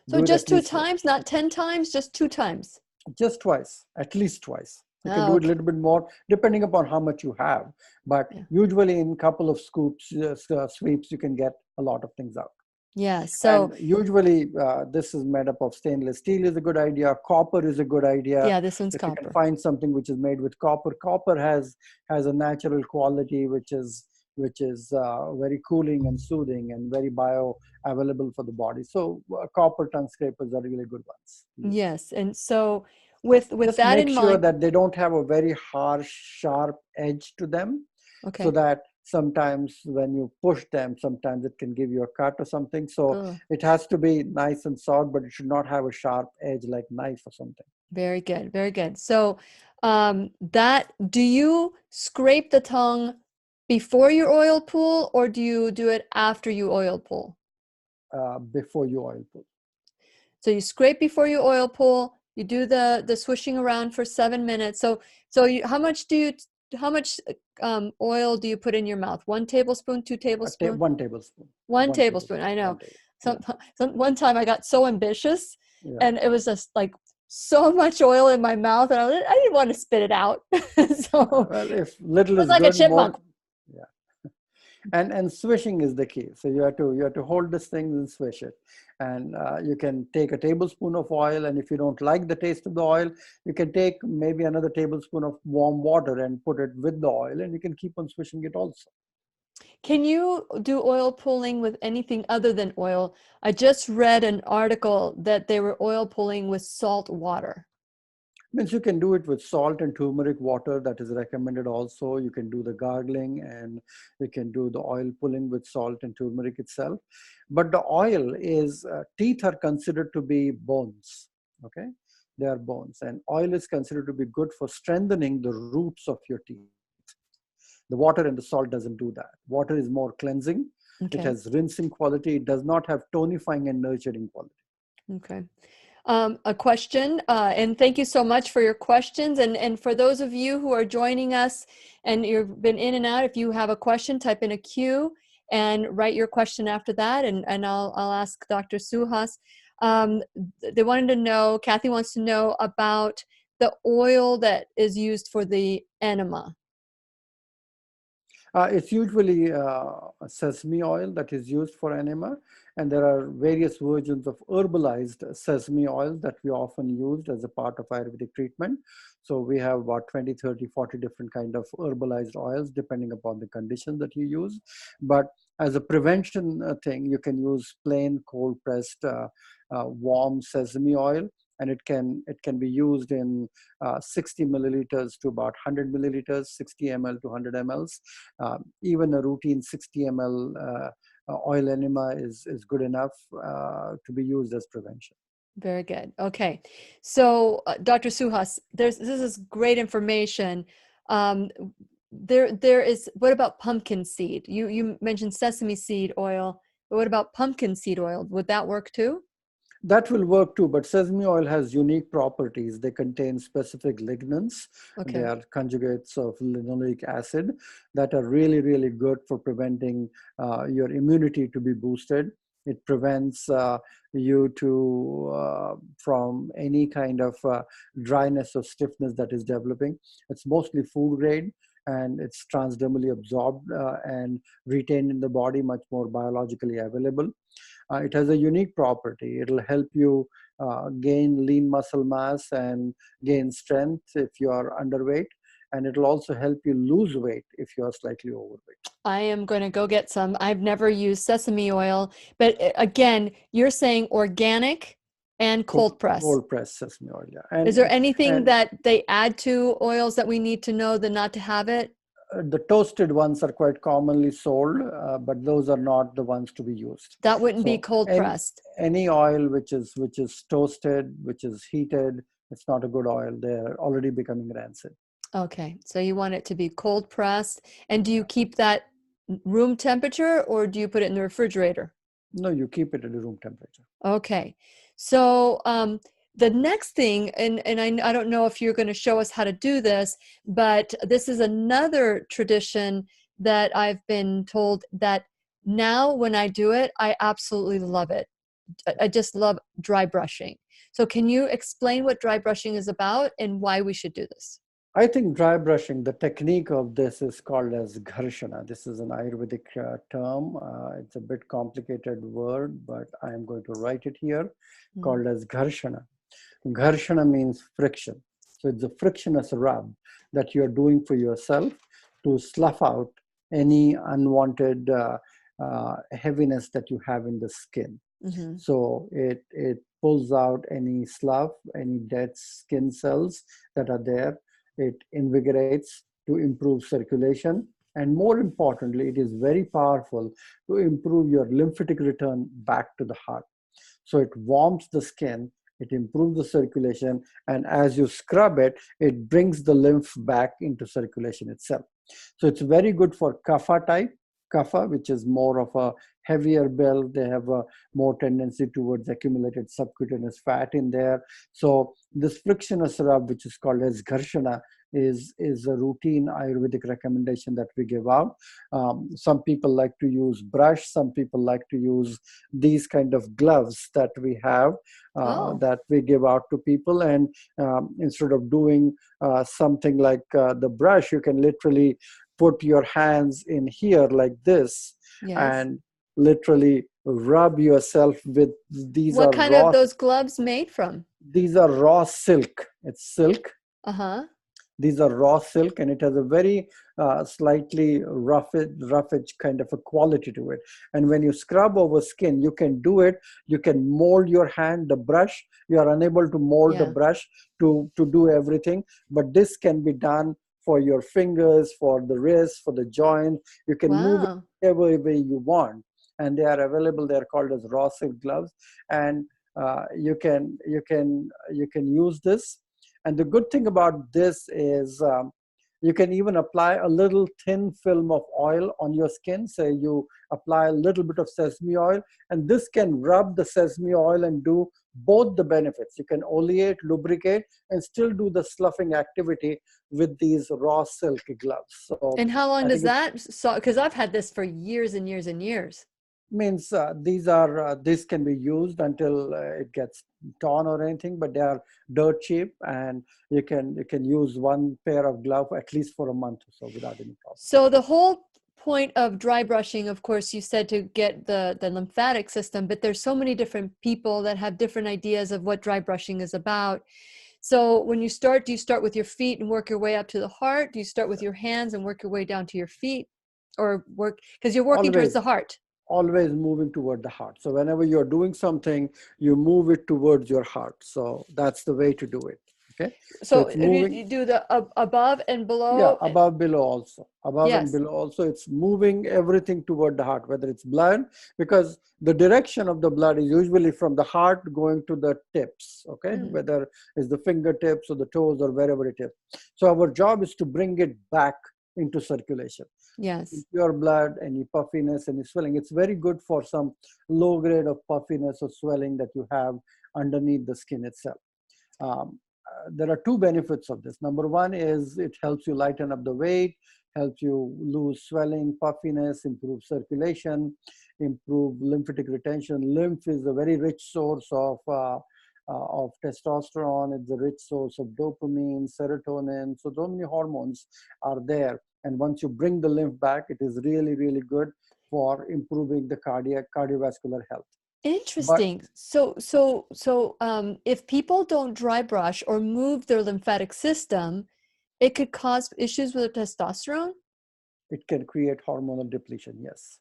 So Do it just at two least times, not 10 times, just two times. just twice, at least twice. You can Oh, do it a okay. little bit more depending upon how much you have. But Yeah. usually in a couple of scoops, sweeps, you can get a lot of things out. Yeah. And So usually this is made up of stainless steel is a good idea. Copper is a good idea. yeah, this one's If you can copper. find something which is made with copper, copper has a natural quality which is very cooling and soothing and very bioavailable for the body. So copper tongue scrapers are really good ones to use. Yes. And so with Just that make in sure mind, that they don't have a very harsh, sharp edge to them, so okay. that sometimes when you push them, sometimes it can give you a cut or something. So Oh, it has to be nice and soft, but it should not have a sharp edge like knife or something. very good. Very good. So that do you scrape the tongue before your oil pull, or do you do it after you oil pull? Before you oil pull. So you scrape before you oil pull, you do the swishing around for 7 minutes. So how much oil do you put in your mouth? 1 tablespoon, 2 tablespoons? 1 tablespoon. One One tablespoon. tablespoon. I know. One table. Some, one time I got so ambitious, Yeah. and it was just like so much oil in my mouth, and I didn't want to spit it out. So Well, if it little was is like a good, chipmunk. more. Yeah. And swishing is the key. So you have to hold this thing and swish it. And you can take a tablespoon of oil, and if you don't like the taste of the oil, you can take maybe another tablespoon of warm water and put it with the oil, and you can keep on swishing it also. Can you do oil pulling with anything other than oil? I just read an article that they were oil pulling with salt water. Means you can do it with salt and turmeric water, that is recommended also. You can do the gargling, and you can do the oil pulling with salt and turmeric itself. But the oil is, teeth are considered to be bones, okay? They are bones. And oil is considered to be good for strengthening the roots of your teeth. The water and the salt doesn't do that. Water is more cleansing. It Okay. has rinsing quality. It does not have tonifying and nurturing quality. Okay. a question, and thank you so much for your questions. And for those of you who are joining us and you've been in and out, if you have a question, type in a Q and write your question after that, and I'll ask Dr. Suhas. They wanted to know, Kathy wants to know about the oil that is used for the enema. It's usually sesame oil that is used for enema, and there are various versions of herbalized sesame oil that we often used as a part of Ayurvedic treatment. So we have about 20, 30, 40 different kind of herbalized oils depending upon the condition that you use. But as a prevention thing, you can use plain cold pressed warm sesame oil, and it can be used in 60 milliliters to about 100 milliliters, 60 ml to 100 mLs. Even a routine 60 ml oil enema is good enough to be used as prevention. Very good. Okay. So, Dr. Suhas, this is great information. There is, what about pumpkin seed? You mentioned sesame seed oil, but what about pumpkin seed oil? Would that work too? That will work too, but sesame oil has unique properties. They contain specific lignans. Okay. They are conjugates of linoleic acid that are really, really good for preventing your immunity to be boosted. It prevents you from any kind of dryness or stiffness that is developing. It's mostly food grade, and it's transdermally absorbed and retained in the body, much more biologically available. It has a unique property. It'll help you gain lean muscle mass and gain strength if you are underweight. And it'll also help you lose weight if you are slightly overweight. I am going to go get some. I've never used sesame oil, but again, you're saying organic and cold press. Cold press sesame oil, yeah. Is there anything that they add to oils that we need to know not to have it? The toasted ones are quite commonly sold, but those are not the ones to be used. That wouldn't be cold pressed. Any oil which is toasted, which is heated, it's not a good oil. They're already becoming rancid. Okay, so you want it to be cold pressed. And do you keep that room temperature, or do you put it in the refrigerator? No, you keep it at room temperature. Okay, so the next thing, and I don't know if you're going to show us how to do this, but this is another tradition that I've been told that now when I do it, I absolutely love it. I just love dry brushing. So can you explain what dry brushing is about and why we should do this? I think dry brushing, the technique of this is called as gharshana. This is an Ayurvedic term. It's a bit complicated word, but I am going to write it here, called as gharshana. Gharshana means friction. So it's a frictionless rub that you're doing for yourself to slough out any unwanted heaviness that you have in the skin. Mm-hmm. So it pulls out any slough, any dead skin cells that are there. It invigorates to improve circulation. And more importantly, it is very powerful to improve your lymphatic return back to the heart. So it warms the skin, it improves the circulation, and as you scrub it, it brings the lymph back into circulation itself. So it's very good for kapha type, kapha, which is more of a heavier build. They have a more tendency towards accumulated subcutaneous fat in there. So this frictionless rub, which is called as gharshana, is a routine Ayurvedic recommendation that we give out. Some people like to use brush. Some people like to use these kind of gloves that we have that we give out to people. And instead of doing something like the brush, you can literally put your hands in here like this, yes, and literally rub yourself with these. What kind of those gloves made from? These are raw silk. It's silk. Uh-huh. These are raw silk, and it has a very slightly roughage kind of a quality to it. And when you scrub over skin, you can do it. You can mold your hand, the brush. You are unable to mold the brush to do everything, but this can be done for your fingers, for the wrist, for the joint. You can move it whatever way you want, and they are available. They are called as raw silk gloves, and you can use this. And the good thing about this is You can even apply a little thin film of oil on your skin. Say you apply a little bit of sesame oil, and this can rub the sesame oil and do both the benefits. You can oleate, lubricate, and still do the sloughing activity with these raw silk gloves. So And how long I does think it that, so, because I've had this for years and years and years. means these can be used until it gets torn or anything, but they are dirt cheap, and you can use one pair of glove at least for a month or so without any problem. So the whole point of dry brushing, of course, you said to get the lymphatic system, but there's so many different people that have different ideas of what dry brushing is about. So when you start, do you start with your feet and work your way up to the heart? Do you start with your hands and work your way down to your feet, or work, because you're working towards the Always, heart? always moving toward the heart. So whenever you're doing something, you move it towards your heart. So that's the way to do it. Okay. So So it's if moving. you do the above and Yeah, below, above, below also. Above and yes. below also, it's moving everything toward the heart, whether it's blood, because the direction of the blood is usually from the heart going to the tips, okay? Mm-hmm. Whether it's the fingertips or the toes or wherever it is. So our job is to bring it back into circulation. Yes. Your blood, any puffiness, any swelling. It's very good for some low grade of puffiness or swelling that you have underneath the skin itself. There are two benefits of this. Number one is it helps you lighten up the weight, helps you lose swelling, puffiness, improve circulation, improve lymphatic retention. Lymph is a very rich source of testosterone. It's a rich source of dopamine, serotonin. So many hormones are there. And once you bring the lymph back, it is really, really good for improving the cardiovascular health. But Interesting. If people don't dry brush or move their lymphatic system, it could cause issues with testosterone? it can create hormonal depletion, yes.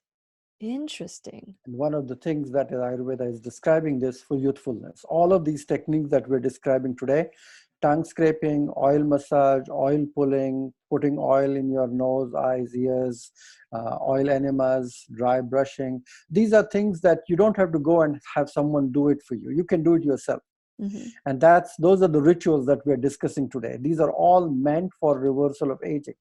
Interesting. And one of the things that Ayurveda is describing this for youthfulness. All of these techniques that we're describing today, tongue scraping, oil massage, oil pulling, putting oil in your nose, eyes, ears, oil enemas, dry brushing. These are things that you don't have to go and have someone do it for you. You can do it yourself. Mm-hmm. And those are the rituals that we're discussing today. These are all meant for reversal of aging,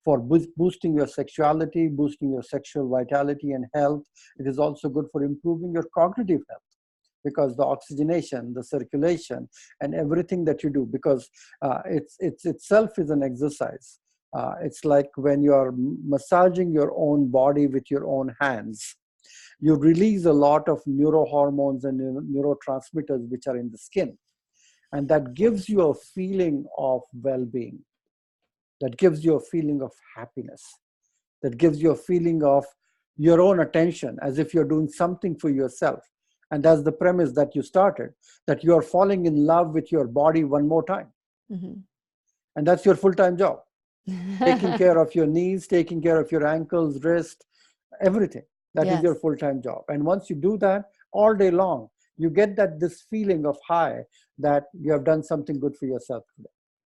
for boosting your sexuality, boosting your sexual vitality and health. It is also good for improving your cognitive health, because the oxygenation, the circulation, and everything that you do, because it's itself is an exercise. It's like when you're massaging your own body with your own hands, you release a lot of neurohormones and neurotransmitters which are in the skin. And that gives you a feeling of well-being. That gives you a feeling of happiness. That gives you a feeling of your own attention, as if you're doing something for yourself. And that's the premise that you started, that you are falling in love with your body one more time. Mm-hmm. And that's your full-time job. Taking care of your knees, taking care of your ankles, wrist, everything. That is Yes. your full-time job. And once you do that all day long, you get this feeling of high that you have done something good for yourself today.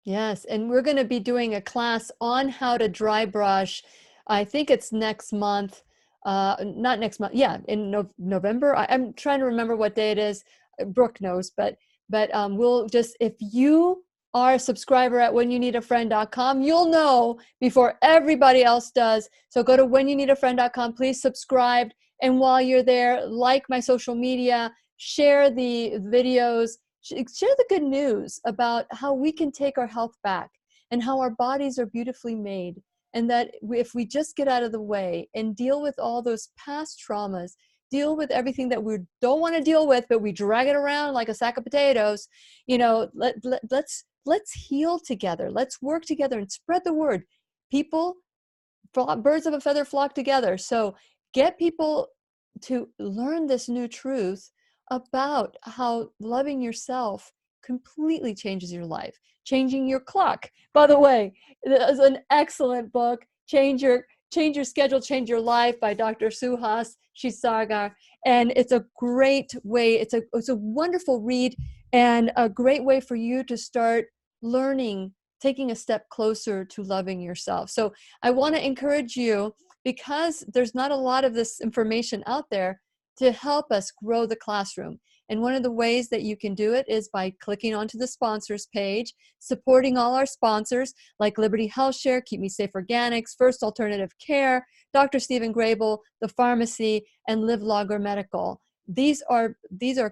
Yes. And we're going to be doing a class on how to dry brush. I think it's next month. Not next month. Yeah, in November. I'm trying to remember what day it is. Brooke knows, but we'll just, if you are a subscriber at whenyouneedafriend.com, you'll know before everybody else does. So go to whenyouneedafriend.com, please subscribe. And while you're there, like my social media, share the videos, share the good news about how we can take our health back and how our bodies are beautifully made. And that if we just get out of the way and deal with all those past traumas, deal with everything that we don't want to deal with, but we drag it around like a sack of potatoes, let's heal together. Let's work together and spread the word. People, birds of a feather flock together. So get people to learn this new truth about how loving yourself completely changes your life. Changing Your Clock, by the way, is an excellent book. Change Your Schedule, Change Your Life by Dr. Suhas Kshirsagar. And it's a great way, it's a wonderful read and a great way for you to start learning, taking a step closer to loving yourself. So I want to encourage you, because there's not a lot of this information out there, to help us grow the classroom. And one of the ways that you can do it is by clicking onto the sponsors page, supporting all our sponsors like Liberty Health Share, Keep Me Safe Organics, First Alternative Care, Dr. Stephen Grable, the pharmacy, and Live Longer Medical. These are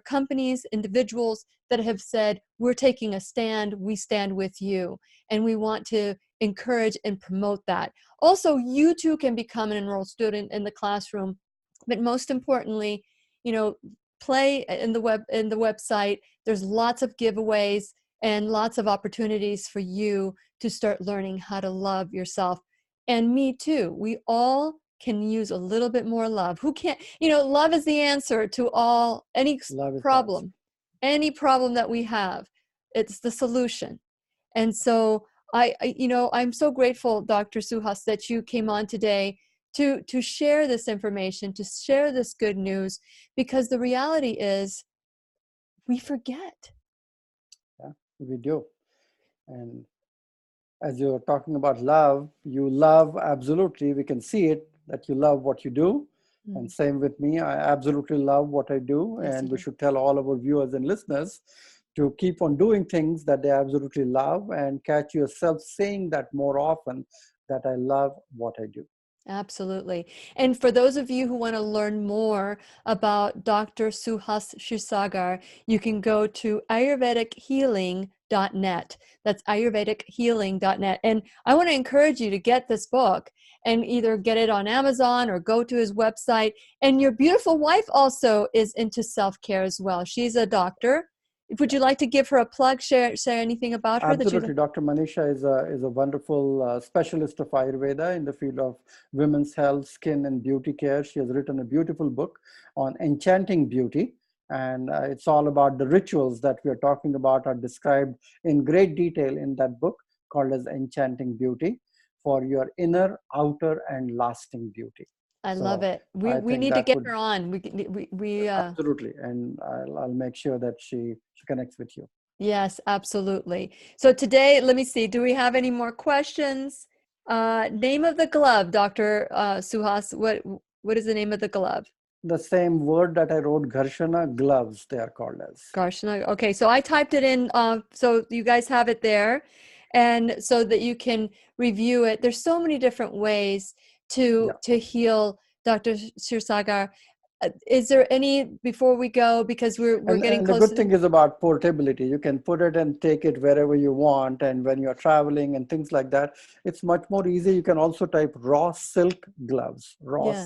companies, individuals that have said, we're taking a stand, we stand with you. And we want to encourage and promote that. Also, you too can become an enrolled student in the classroom. But most importantly, play in the website. There's lots of giveaways and lots of opportunities for you to start learning how to love yourself. And me too. We all can use a little bit more love. Who can't, love is the answer to any problem. Any problem that we have, it's the solution. And so I'm so grateful, Dr. Suhas, that you came on today to share this information, to share this good news, because the reality is we forget. Yeah, we do. And as you're talking about love, you love absolutely. We can see it, that you love what you do. Mm. And same with me. I absolutely love what I do. Yes, and we should tell all of our viewers and listeners to keep on doing things that they absolutely love, and catch yourself saying that more often, that I love what I do. Absolutely. And for those of you who want to learn more about Dr. Suhas Kshirsagar, you can go to ayurvedichealing.net. That's ayurvedichealing.net. And I want to encourage you to get this book and either get it on Amazon or go to his website. And your beautiful wife also is into self-care as well. She's a doctor. Would you like to give her a plug, share anything about her? Absolutely. Dr. Manisha is a wonderful specialist of Ayurveda in the field of women's health, skin, and beauty care. She has written a beautiful book on enchanting beauty. And it's all about the rituals that we are talking about are described in great detail in that book, called as Enchanting Beauty, for your inner, outer, and lasting beauty. I love it. We need to get her on. We absolutely, and I'll make sure that she connects with you. Yes, absolutely. So today, let me see. Do we have any more questions? Name of the glove, Dr. Suhas. What is the name of the glove? The same word that I wrote, Gharshana, gloves. They are called as Gharshana. Okay, so I typed it in. So you guys have it there, and so that you can review it. There's so many different ways to heal, Dr. Kshirsagar. Is there any, before we go, because we're getting close? The good thing is about portability. You can put it and take it wherever you want, and when you're traveling and things like that, it's much more easy. You can also type raw silk gloves,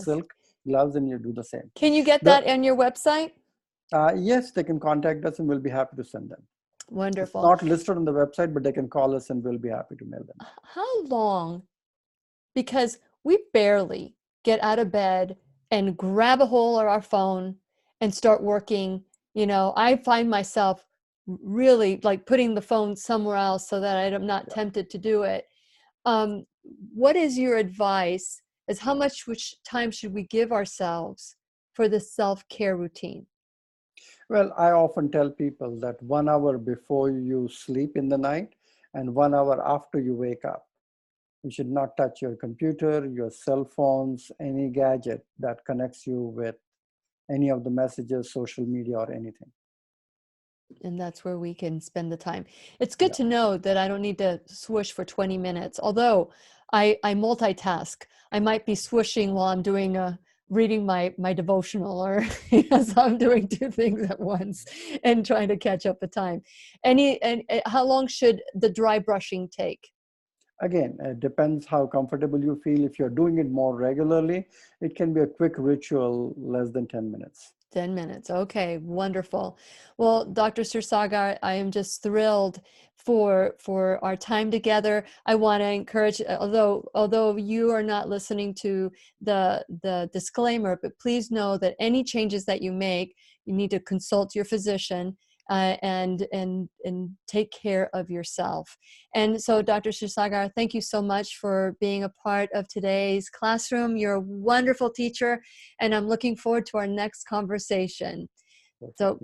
silk gloves, and you do the same. Can you get that on your website? Yes, they can contact us and we'll be happy to send them. Wonderful. It's not listed on the website, but they can call us and we'll be happy to mail them. How long? Because we barely get out of bed and grab a hold of our phone and start working. I find myself really like putting the phone somewhere else so that I'm not tempted to do it. What is your advice as how much time should we give ourselves for the self-care routine? Well, I often tell people that 1 hour before you sleep in the night and 1 hour after you wake up, you should not touch your computer, your cell phones, any gadget that connects you with any of the messages, social media, or anything. And that's where we can spend the time. It's good to know that I don't need to swoosh for 20 minutes. Although I multitask. I might be swooshing while I'm doing reading my devotional, or so I'm doing two things at once and trying to catch up the time. And how long should the dry brushing take? Again, it depends how comfortable you feel. If you're doing it more regularly, it can be a quick ritual, less than 10 minutes. 10 minutes. Okay, wonderful. Well, Dr. Kshirsagar, I am just thrilled for our time together. I want to encourage, although you are not listening to the disclaimer, but please know that any changes that you make, you need to consult your physician and take care of yourself. And so, Dr. Kshirsagar, thank you so much for being a part of today's classroom. You're a wonderful teacher, and I'm looking forward to our next conversation. So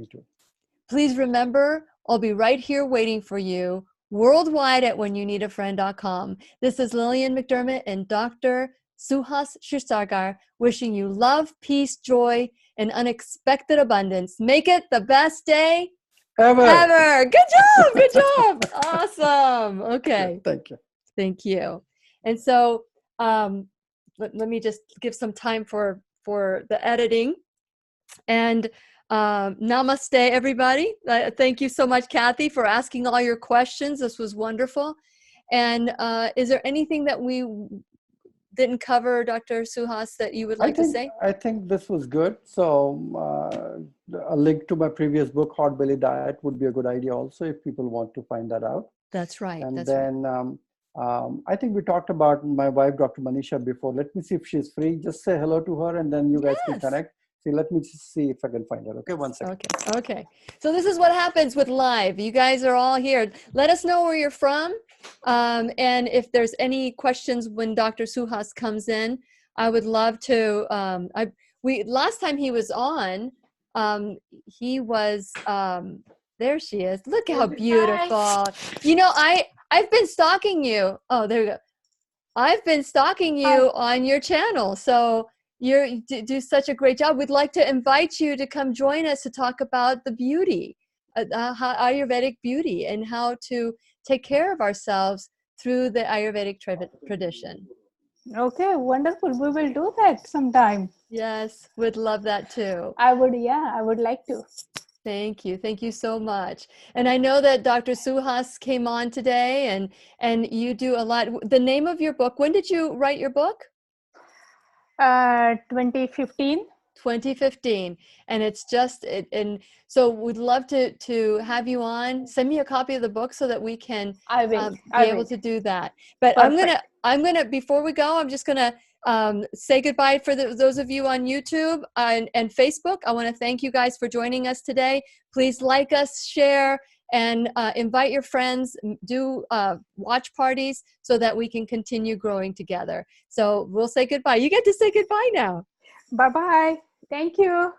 please remember, I'll be right here waiting for you worldwide at whenyouneedafriend.com. This is Lillian McDermott and Dr. Suhas Kshirsagar wishing you love, peace, joy, and unexpected abundance. Make it the best day Ever. ever. Good job. Good job. Awesome. Okay. Thank you. Thank you. And so let me just give some time for the editing. And namaste, everybody. Thank you so much, Kathy, for asking all your questions. This was wonderful. And is there anything that we didn't cover, Dr. Suhas, that you would like to say? I think this was good. So a link to my previous book, Hot Belly Diet, would be a good idea also if people want to find that out. That's right. And that's then right. I think we talked about my wife, Dr. Manisha, before. Let me see if she's free. Just say hello to her and then you guys can connect. See, let me just see if I can find her. Okay, one second. Okay. So this is what happens with live. You guys are all here. Let us know where you're from. And if there's any questions when Dr. Suhas comes in, I would love to. Last time he was on, he was, there she is. Look how beautiful. Hi. You know, I've been stalking you. Oh, there you go. I've been stalking you on your channel. So you do such a great job. We'd like to invite you to come join us to talk about the beauty, Ayurvedic beauty, and how to take care of ourselves through the Ayurvedic tradition. Okay, wonderful. We will do that sometime. Yes, would love that too. I would like to. Thank you. Thank you so much. And I know that Dr. Suhas came on today and you do a lot. The name of your book, when did you write your book? 2015. 2015. And it's just, and so we'd love to have you on. Send me a copy of the book so that we can be able to do that. But Perfect. I'm gonna, before we go, I'm just gonna say goodbye for those of you on YouTube and Facebook. I want to thank you guys for joining us today. Please like us, share, and invite your friends, do watch parties so that we can continue growing together. So we'll say goodbye. You get to say goodbye now. Bye-bye. Thank you.